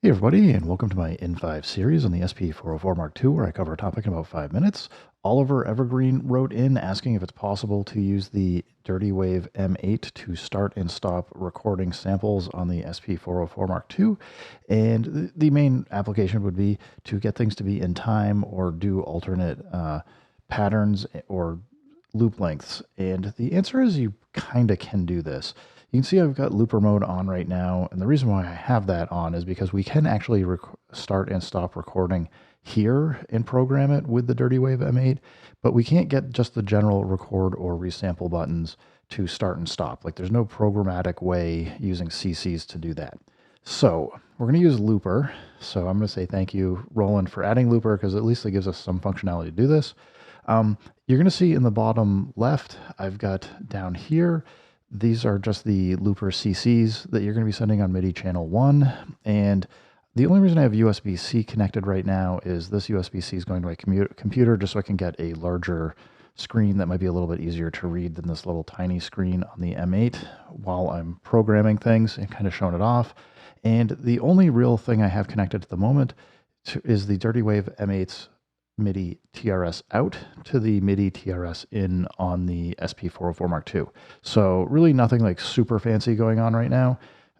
Hey everybody, and welcome to my N5 series on the SP404 mk2, where I cover a topic in about 5 minutes. Oliver Evergreen wrote in asking if it's possible to use the Dirtywave M8 to start and stop recording samples on the SP404 mk2. And the main application would be to get things to be in time or do alternate patterns or loop lengths. And the answer is you kind of can do this. You can see I've got looper mode on right now, and the reason why I have that on is because we can actually start and stop recording here and program it with the Dirtywave M8, but we can't get just the general record or resample buttons to start and stop. Like there's no programmatic way using CCs to do that. So we're going to use looper. So I'm going to say thank you, Roland, for adding looper, because at least it gives us some functionality to do this. You're going to see in the bottom left, I've got down here, these are just the looper CCs that you're going to be sending on MIDI channel 1. And the only reason I have USB-C connected right now is this USB-C is going to my computer just so I can get a larger screen that might be a little bit easier to read than this little tiny screen on the M8 while I'm programming things and kind of showing it off. And the only real thing I have connected at the moment is the Dirtywave M8's MIDI TRS out to the MIDI TRS in on the SP404 mk2. So really nothing like super fancy going on right now.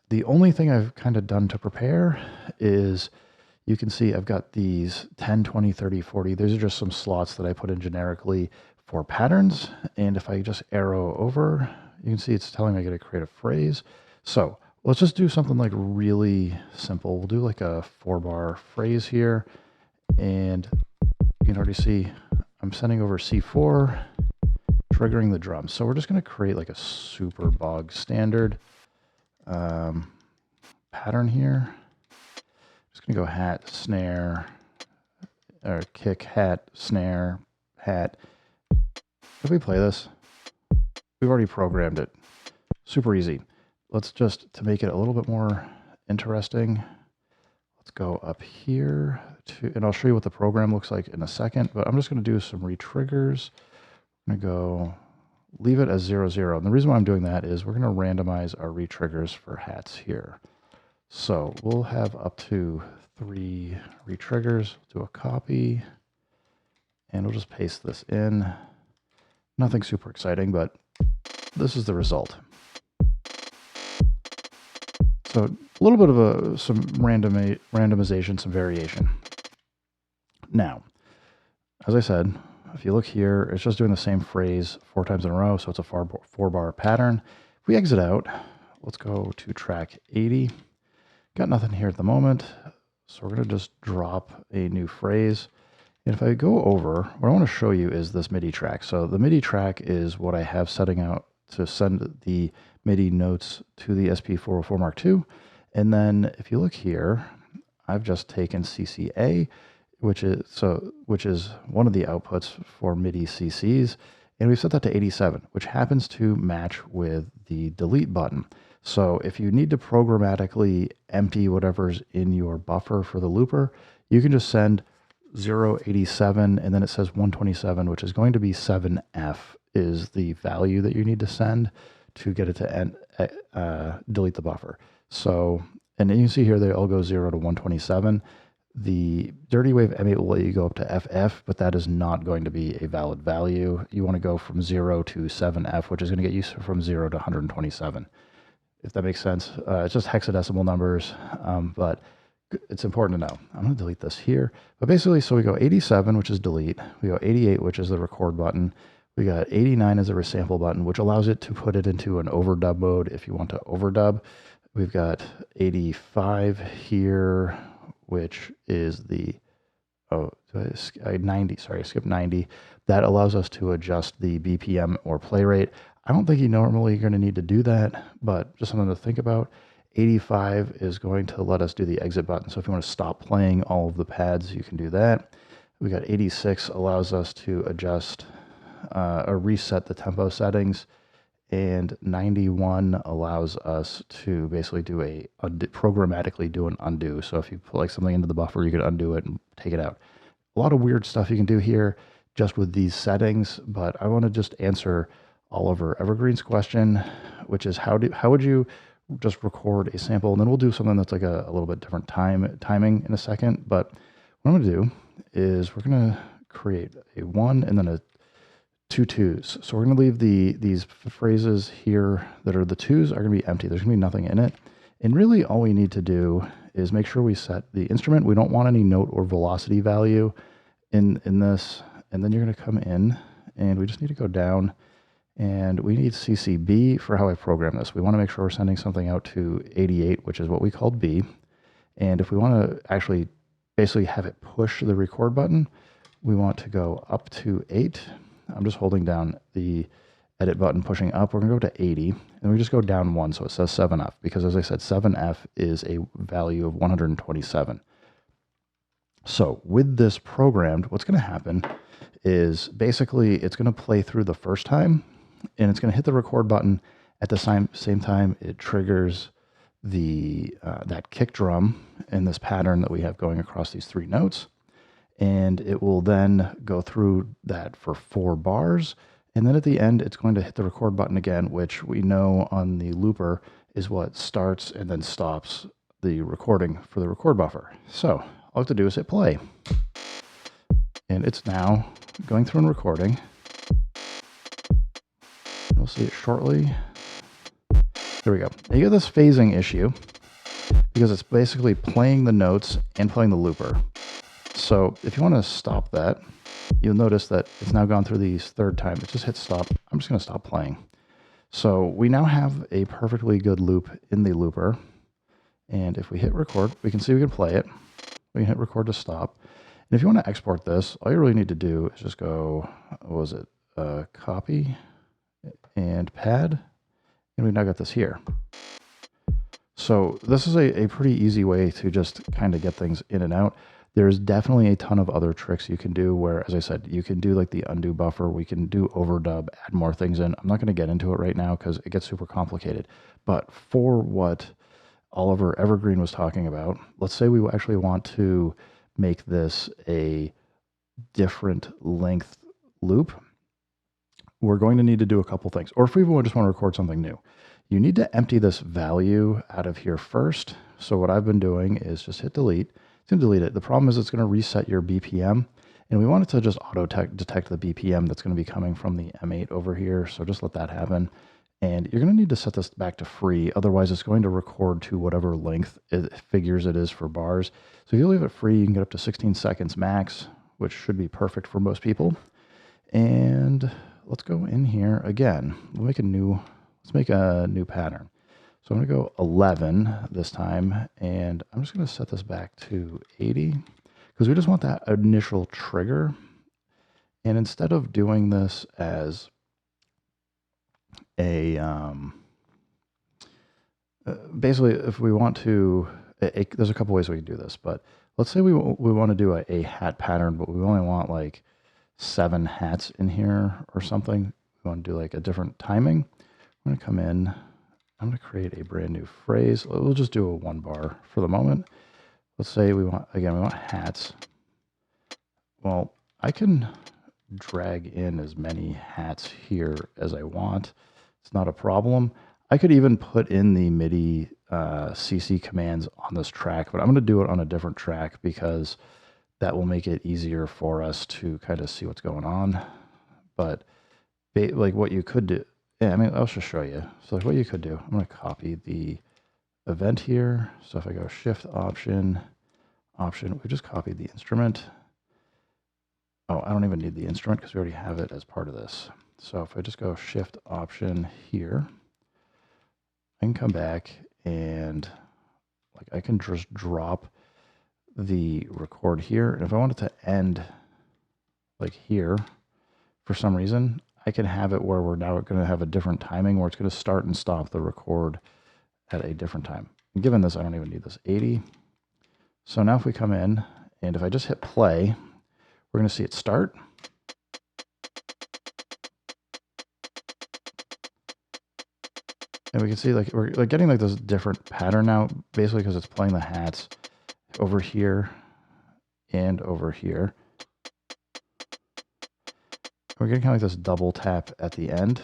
The only thing I've kind of done to prepare is you can see I've got these 10, 20, 30, 40. These are just some slots that I put in generically for patterns. And if I just arrow over, you can see it's telling me I got to create a phrase. So let's just do something like really simple. We'll do like a 4-bar phrase here. And you can already see I'm sending over C4, triggering the drums. So we're just going to create like a super bog standard pattern here. Just going to go hat, snare, or kick, hat, snare, hat. If we play this, we've already programmed it. Super easy. Let's just, to make it a little bit more interesting, let's go up here to, and I'll show you what the program looks like in a second, but I'm just going to do some retriggers. I'm going to go leave it as 0, 0. And the reason why I'm doing that is we're going to randomize our retriggers for hats here. So we'll have up to 3 retriggers. Do a copy, and we'll just paste this in. Nothing super exciting, but this is the result. So a little bit of some randomization, some variation. Now, as I said, if you look here, it's just doing the same phrase 4 times in a row, so it's a 4-bar pattern. If we exit out, let's go to track 80. Got nothing here at the moment, so we're going to just drop a new phrase. And if I go over, what I want to show you is this MIDI track. So the MIDI track is what I have setting out to send the MIDI notes to the SP404 mk2. And then if you look here, I've just taken CCA, which is one of the outputs for MIDI CCs, and we've set that to 87, which happens to match with the delete button. So if you need to programmatically empty whatever's in your buffer for the looper, you can just send 087, and then it says 127, which is going to be 7F is the value that you need to send to get it to delete the buffer. So, and you can see here they all go 0 to 127. The Dirtywave M8 will let you go up to FF, but that is not going to be a valid value. You want to go from 0 to 7F, which is going to get you from 0 to 127, if that makes sense. It's just hexadecimal numbers, but it's important to know. I'm going to delete this here. But basically, so we go 87, which is delete. We go 88, which is the record button. We got 89 as a resample button, which allows it to put it into an overdub mode if you want to overdub. We've got 85 here, which is the, 90, sorry, I skipped 90. That allows us to adjust the BPM or play rate. I don't think you normally are going to need to do that, but just something to think about. 85 is going to let us do the exit button. So if you want to stop playing all of the pads, you can do that. We got 86 allows us to adjust or reset the tempo settings. And 91 allows us to basically do programmatically do an undo. So if you put like something into the buffer, you could undo it and take it out. A lot of weird stuff you can do here just with these settings, but I want to just answer Oliver Evergreen's question, which is how would you just record a sample, and then we'll do something that's like a little bit different timing in a second. But what I'm going to do is we're going to create a 1 and then a 2 2s. So we're going to leave these phrases here that are the 2s are going to be empty. There's going to be nothing in it. And really all we need to do is make sure we set the instrument. We don't want any note or velocity value in this. And then you're going to come in and we just need to go down and we need CCB for how I program this. We want to make sure we're sending something out to 88, which is what we called B. And if we want to actually basically have it push the record button, we want to go up to 8. I'm just holding down the edit button, pushing up. We're going to go to 80, and we just go down 1, so it says 7F, because as I said, 7F is a value of 127. So with this programmed, what's going to happen is basically it's going to play through the first time, and it's going to hit the record button at the same time it triggers the that kick drum in this pattern that we have going across these 3 notes. And it will then go through that for 4 bars. And then at the end, it's going to hit the record button again, which we know on the looper is what starts and then stops the recording for the record buffer. So all I have to do is hit play. And it's now going through and recording. We'll see it shortly. There we go. You get this phasing issue because it's basically playing the notes and playing the looper. So if you want to stop that, you'll notice that it's now gone through these 3rd time. It just hits stop. I'm just going to stop playing. So we now have a perfectly good loop in the looper. And if we hit record, we can see we can play it. We can hit record to stop. And if you want to export this, all you really need to do is just go, what was it? Copy and pad. And we now got this here. So this is a pretty easy way to just kind of get things in and out. There's definitely a ton of other tricks you can do where, as I said, you can do like the undo buffer. We can do overdub, add more things in. I'm not going to get into it right now because it gets super complicated. But for what Oliver Evergreen was talking about, let's say we actually want to make this a different length loop. We're going to need to do a couple things. Or if we just want to record something new, you need to empty this value out of here first. So what I've been doing is just hit delete. It's going to delete it. The problem is it's going to reset your BPM, and we want it to just auto detect the BPM that's going to be coming from the M8 over here. So just let that happen. And you're going to need to set this back to free. Otherwise, it's going to record to whatever length it figures it is for bars. So if you leave it free, you can get up to 16 seconds max, which should be perfect for most people. And let's go in here again. Let's make a new pattern. So I'm going to go 11 this time, and I'm just going to set this back to 80 because we just want that initial trigger. And instead of doing this as a, basically if we want to, there's a couple ways we can do this, but let's say we want to do a hat pattern, but we only want like 7 hats in here or something. We want to do like a different timing. I'm going to come in. I'm going to create a brand new phrase. We'll just do a 1 bar for the moment. Let's say we want hats. Well, I can drag in as many hats here as I want. It's not a problem. I could even put in the MIDI CC commands on this track, but I'm going to do it on a different track because that will make it easier for us to kind of see what's going on. But like what you could do, yeah, I mean, I'll just show you. So like what you could do, I'm going to copy the event here. So if I go Shift Option, we just copied the instrument. Oh, I don't even need the instrument because we already have it as part of this. So if I just go Shift Option here, I can come back and like I can just drop the record here. And if I want it to end like here, for some reason, I can have it where we're now going to have a different timing where it's going to start and stop the record at a different time. And given this, I don't even need this 80. So now if we come in and if I just hit play, we're going to see it start. And we can see like we're like getting like this different pattern now, basically because it's playing the hats over here and over here. We're getting kind of like this double tap at the end.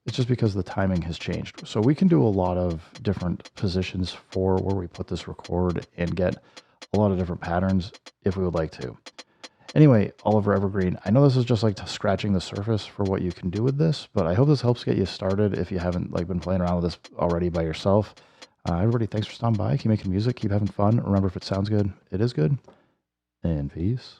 It's just because the timing has changed. So we can do a lot of different positions for where we put this record and get a lot of different patterns if we would like to. Anyway, Oliver Evergreen, I know this is just like scratching the surface for what you can do with this, but I hope this helps get you started if you haven't like been playing around with this already by yourself. Everybody, thanks for stopping by. Keep making music, keep having fun. Remember, if it sounds good, it is good. And peace.